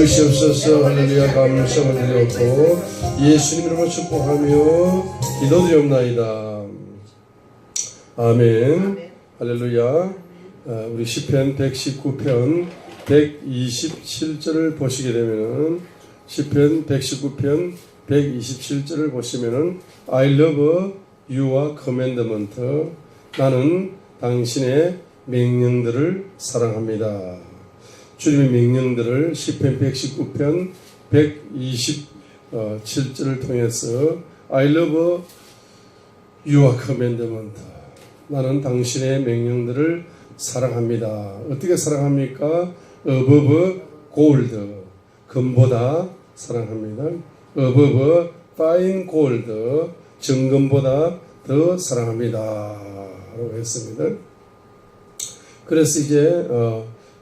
주시옵소서. 할렐루야. 감사를 드렸고 예수님 이름으로 축복하며 기도드리옵나이다. 아멘. 할렐루야. 우리 시편 119편 127절을 보시게 되면은 시편 119편 127절을 보시면은 I love your commandment. 나는 당신의 명령들을 사랑합니다. 주님의 명령들을 시편 119편 127절을 통해서 I love your commandment. 나는 당신의 명령들을 사랑합니다. 어떻게 사랑합니까? above gold. 금보다 사랑합니다. above fine gold. 정금보다 더 사랑합니다. 라고 했습니다. 그래서 이제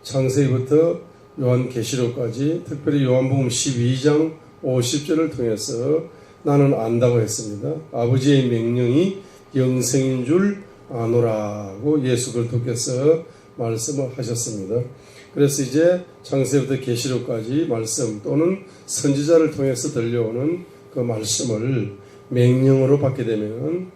창세기부터 요한계시록까지 특별히 요한복음 12장 50절을 통해서 나는 안다고 했습니다. 아버지의 명령이 영생인 줄 아노라고 예수 그리스도께서 말씀을 하셨습니다. 그래서 이제 창세기부터 계시록까지 말씀 또는 선지자를 통해서 들려오는 그 말씀을 명령으로 받게 되면은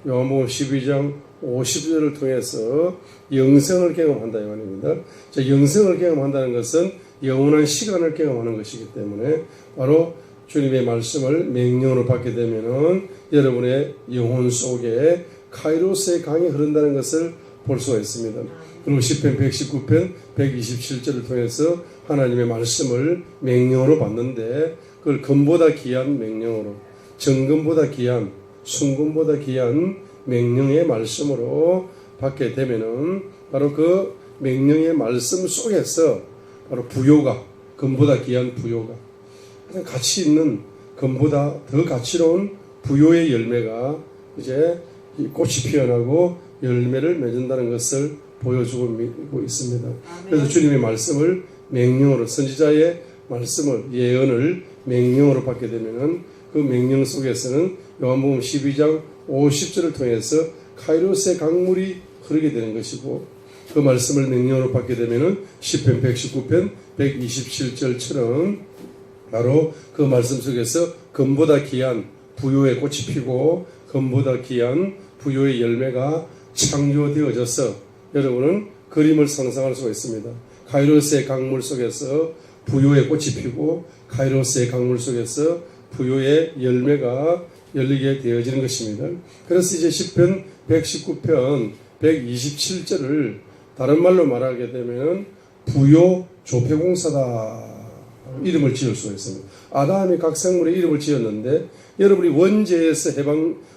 요한복음 12장 50절을 통해서 영생을 경험한다 이 말입니다. 영생을 경험한다는 것은 영원한 시간을 경험하는 것이기 때문에 바로 주님의 말씀을 명령으로 받게 되면은 여러분의 영혼 속에 카이로스의 강이 흐른다는 것을 볼 수가 있습니다. 그리고 시편 119편 127절을 통해서 하나님의 말씀을 명령으로 받는데 그걸 금보다 귀한 명령으로 정금보다 귀한 순금보다 귀한 명령의 말씀으로 받게 되면은 바로 그 명령의 말씀 속에서 바로 부요가 금보다 귀한 부요가 가치 있는 금보다 더 가치로운 부요의 열매가 이제 꽃이 피어나고 열매를 맺는다는 것을 보여주고 있습니다. 그래서 주님의 말씀을 명령으로 선지자의 말씀을 예언을 명령으로 받게 되면은 그 명령 속에서는 요한복음 12장 50절을 통해서 카이로스의 강물이 흐르게 되는 것이고 그 말씀을 명령으로 받게 되면은 시편 119편 127절처럼 바로 그 말씀 속에서 금보다 귀한 부요의 꽃이 피고 금보다 귀한 부요의 열매가 창조되어져서 여러분은 그림을 상상할 수가 있습니다. 카이로스의 강물 속에서 부요의 꽃이 피고 카이로스의 강물 속에서 부요의 열매가 열리게 되어지는 것입니다. 그래서 이제 시편 119편 127절을 다른 말로 말하게 되면 부요 조폐공사다 이름을 지을 수가 있습니다. 아담이 각 생물의 이름을 지었는데 여러분이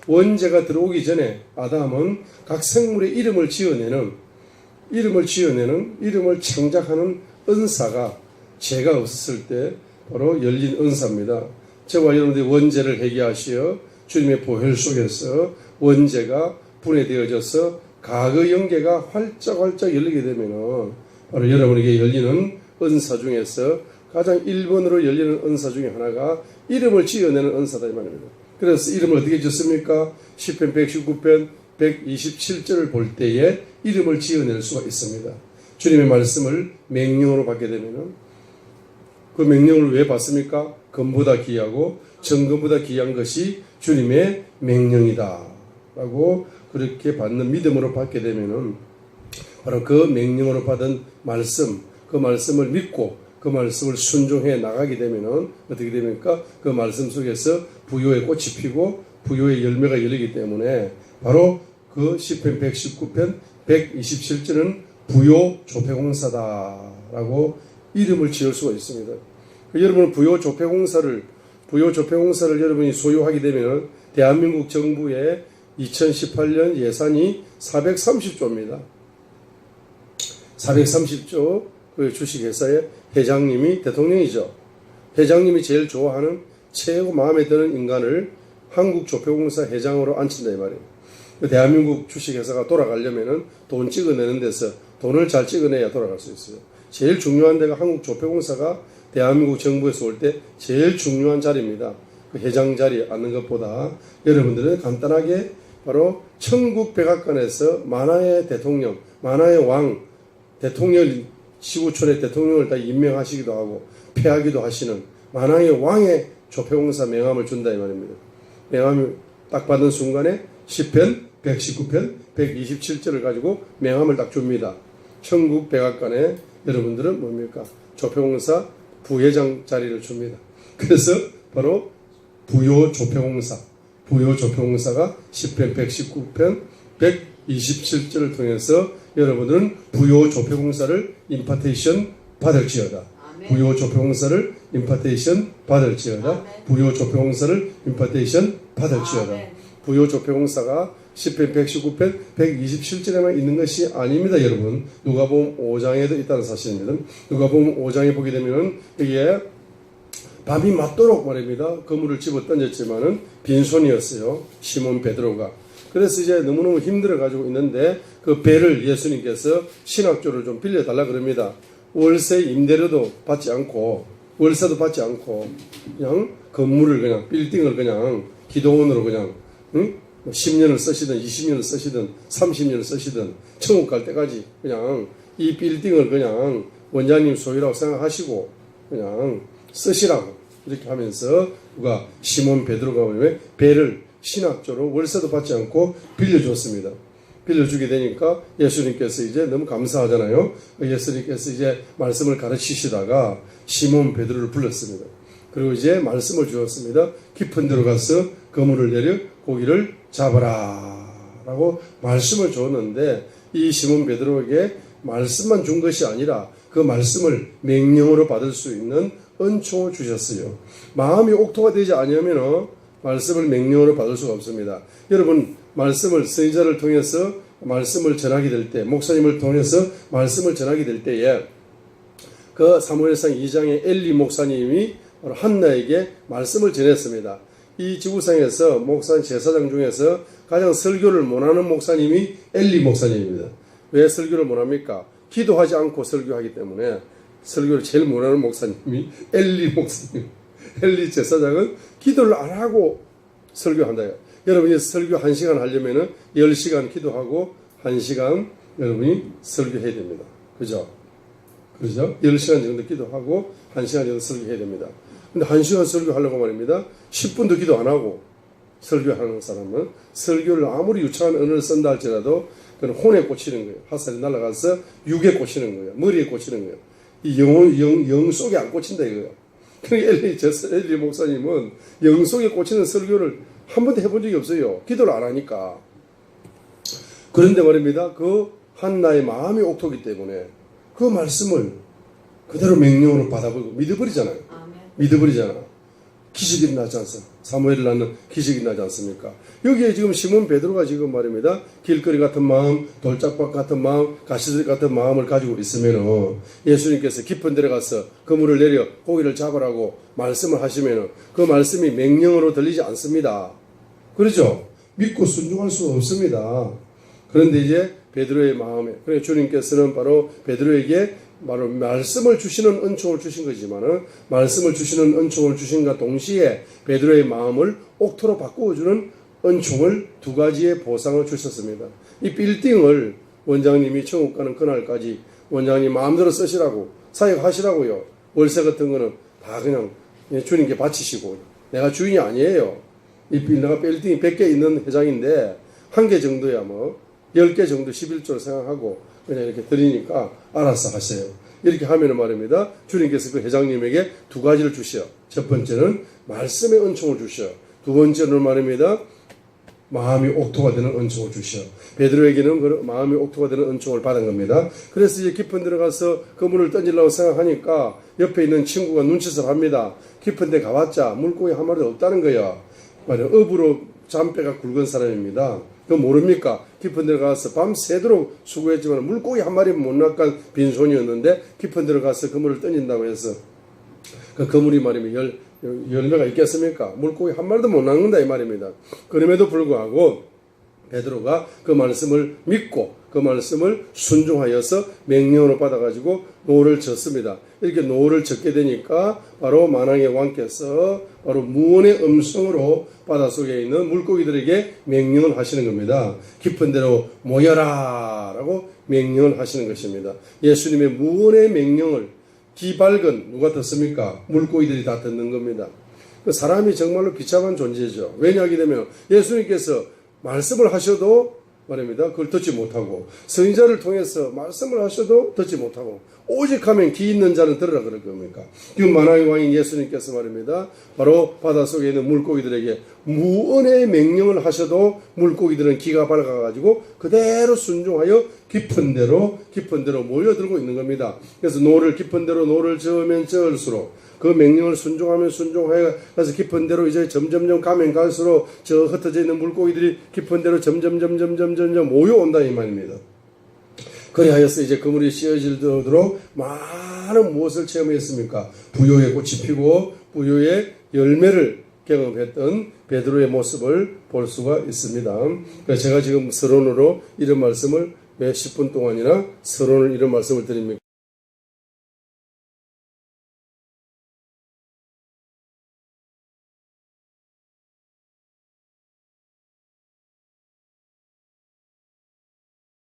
원죄가 들어오기 전에 아담은 각 생물의 이름을 창작하는 은사가 죄가 없었을 때 바로 열린 은사입니다. 저와 여러분들이 원죄를 회개하시어 주님의 보혈 속에서 원죄가 분해되어져서 과거 영계가 활짝활짝 열리게 되면 바로 여러분에게 열리는 은사 중에서 가장 1번으로 열리는 은사 중에 하나가 이름을 지어내는 은사다 이 말입니다. 그래서 이름을 어떻게 지었습니까? 시편 119편 127절을 볼 때에 이름을 지어낼 수가 있습니다. 주님의 말씀을 명령으로 받게 되면 그 명령을 왜 받습니까? 금보다 귀하고 정금보다 귀한 것이 주님의 명령이다 라고 그렇게 받는 믿음으로 받게 되면은 바로 그 명령으로 받은 말씀, 그 말씀을 믿고 그 말씀을 순종해 나가게 되면은 어떻게 됩니까? 그 말씀 속에서 부요의 꽃이 피고 부요의 열매가 열리기 때문에 바로 그 시편 119편 127절은 부요 조폐공사다라고 이름을 지을 수가 있습니다. 여러분은 부요 조폐공사를 여러분이 소유하게 되면 대한민국 정부의 2018년 예산이 430조입니다. 430조 그 주식회사의 회장님이 대통령이죠. 회장님이 제일 좋아하는 최고 마음에 드는 인간을 한국조폐공사 회장으로 앉힌다 이 말이에요. 대한민국 주식회사가 돌아가려면은 돈 찍어내는 데서 돈을 잘 찍어내야 돌아갈 수 있어요. 제일 중요한 데가 한국조폐공사가 대한민국 정부에서 올 때 제일 중요한 자리입니다. 그 회장 자리에 앉는 것보다 여러분들은 간단하게 바로 천국 백악관에서 만화의 대통령, 만화의 왕, 대통령 지구촌의 대통령을 다 임명하시기도 하고 폐하기도 하시는 만왕의 왕의 조폐공사 명함을 준다 이 말입니다. 명함을 딱 받은 순간에 시편 119편 127절을 가지고 명함을 딱 줍니다. 천국 백악관에 여러분들은 뭡니까? 조폐공사 부회장 자리를 줍니다. 그래서 바로 부요조폐공사가 시편 119편 127절을 통해서 여러분들은 부요조폐공사를 임파테이션 받을지어다. 부요조폐공사를 임파테이션 받을지어다. 부요조폐공사를 임파테이션 받을지어다. 부요조폐공사가 시편 119편 127절에만 있는 것이 아닙니다, 여러분. 누가복음 5장에도 있다는 사실입니다. 누가복음 5장에 보게 되면 여기에 밤이 맞도록 말입니다. 그물을 집어 던졌지만은 빈손이었어요. 시몬 베드로가. 그래서 이제 너무너무 힘들어 가지고 있는데 그 배를 예수님께서 신학조를 좀 빌려달라 그럽니다. 월세 임대료도 받지 않고 월세도 받지 않고 그냥 건물을 그냥 빌딩을 그냥 기도원으로 그냥 10년을 쓰시든 20년을 쓰시든 30년을 쓰시든 천국 갈 때까지 그냥 이 빌딩을 그냥 원장님 소유라고 생각하시고 그냥 쓰시라고 이렇게 하면서 누가 시몬 베드로가 보면 배를 신학조로 월세도 받지 않고 빌려줬습니다. 빌려주게 되니까 예수님께서 이제 너무 감사하잖아요. 예수님께서 이제 말씀을 가르치시다가 시몬 베드로를 불렀습니다. 그리고 이제 말씀을 주었습니다. 깊은 데로 가서 그물을 내려 고기를 잡아라 라고 말씀을 줬는데 이 시몬 베드로에게 말씀만 준 것이 아니라 그 말씀을 맹령으로 받을 수 있는 은총을 주셨어요. 마음이 옥토가 되지 않으면 말씀을 맹령으로 받을 수가 없습니다. 여러분 말씀을 선지자를 통해서 말씀을 전하게 될 때 목사님을 통해서 말씀을 전하게 될 때에 그 사무엘상 2장의 엘리 목사님이 한나에게 말씀을 전했습니다. 이 지구상에서 목사 제사장 중에서 가장 설교를 못하는 목사님이 엘리 목사님입니다. 왜 설교를 못합니까? 기도하지 않고 설교하기 때문에 설교를 제일 못하는 목사님이 엘리 목사님. 엘리 제사장은 기도를 안 하고 설교한다. 여러분이 설교 1시간 하려면은 10시간 기도하고 1시간 여러분이 설교해야 됩니다. 그죠? 10시간 정도 기도하고 1시간 정도 설교해야 됩니다. 근데 1시간 설교하려고 말입니다. 10분도 기도 안 하고 설교하는 사람은 설교를 아무리 유창한 언어를 쓴다 할지라도 그건 혼에 꽂히는 거예요. 화살이 날아가서 육에 꽂히는 거예요. 머리에 꽂히는 거예요. 이 영 속에 안 꽂힌다 이거예요. 그러니까 엘리 목사님은 영 속에 꽂히는 설교를 한 번도 해본 적이 없어요. 기도를 안 하니까. 그런데 말입니다. 그 한나의 마음이 옥토기 때문에 그 말씀을 그대로 명령으로 받아버리고 믿어버리잖아요. 믿어버리잖아. 기적이 나지 않습니까? 사무엘을 낳는 기적이 나지 않습니까? 여기에 지금 시몬 베드로가 지금 말입니다. 길거리 같은 마음, 돌짝밭 같은 마음, 가시들 같은 마음을 가지고 있으면은 예수님께서 깊은 데로 가서 그물을 내려 고기를 잡으라고 말씀을 하시면은 그 말씀이 명령으로 들리지 않습니다. 그렇죠? 믿고 순종할 수 없습니다. 그런데 이제 베드로의 마음에, 그래 주님께서는 바로 베드로에게 바로 말씀을 주시는 은총을 주신 거지만은 말씀을 주시는 은총을 주신과 동시에 베드로의 마음을 옥토로 바꾸어주는 은총을 두 가지의 보상을 주셨습니다. 이 빌딩을 원장님이 천국 가는 그날까지 원장님 마음대로 쓰시라고 사역하시라고요. 월세 같은 거는 다 그냥 주님께 바치시고 내가 주인이 아니에요. 이 내가 빌딩이 100개 있는 회장인데 1개 정도야 뭐 10개 정도 11조를 생각하고 그냥 이렇게 드리니까 알아서 하세요. 이렇게 하면 말입니다. 주님께서 그 회장님에게 두 가지를 주셔. 첫 번째는 말씀의 은총을 주셔. 두 번째는 말입니다. 마음이 옥토가 되는 은총을 주셔. 베드로에게는 그 마음이 옥토가 되는 은총을 받은 겁니다. 그래서 이제 깊은 데 가서 그물을 던지려고 생각하니까 옆에 있는 친구가 눈짓을 합니다. 깊은 데 가봤자 물고기 한 마리도 없다는 거야. 업으로 잔뼈가 굵은 사람입니다. 그거 모릅니까? 깊은 데로 가서 밤새도록 수고했지만 물고기 한 마리 못 낚은 빈손이었는데 깊은 데로 가서 그물을 던진다고 해서 그 그물이 말이면 열매가 있겠습니까? 물고기 한 마리도 못 낚는다 이 말입니다. 그럼에도 불구하고 베드로가 그 말씀을 믿고 그 말씀을 순종하여서 명령으로 받아가지고 노를 젓습니다. 이렇게 노를 젓게 되니까 바로 만왕의 왕께서 바로 무언의 음성으로 바닷속에 있는 물고기들에게 명령을 하시는 겁니다. 깊은 데로 모여라 라고 명령을 하시는 것입니다. 예수님의 무언의 명령을 기발건 누가 듣습니까? 물고기들이 다 듣는 겁니다. 그 사람이 정말로 비참한 존재죠. 왜냐하게 되면 예수님께서 말씀을 하셔도 말입니다. 그걸 듣지 못하고 선지자를 통해서 말씀을 하셔도 듣지 못하고 오직 하면 귀 있는 자는 들으라 그럴 겁니까? 그 만왕의 왕인 예수님께서 말입니다. 바로 바닷속에 있는 물고기들에게 무언의 명령을 하셔도 물고기들은 귀가 밝아가지고 그대로 순종하여 깊은 데로 몰려들고 있는 겁니다. 그래서 노를 깊은 데로 노를 저으면 저을수록 그 명령을 순종하면 순종하여 가서 깊은 데로 이제 점점점 가면 갈수록 저 흩어져 있는 물고기들이 깊은 데로 점점 모여온다 이 말입니다. 그리하여서 이제 그물이 씌어지도록 많은 무엇을 체험했습니까? 부요의 꽃이 피고 부요의 열매를 경험했던 베드로의 모습을 볼 수가 있습니다. 그래서 제가 지금 서론으로 이런 말씀을 몇 10분 동안이나 서론을 이런 말씀을 드립니다.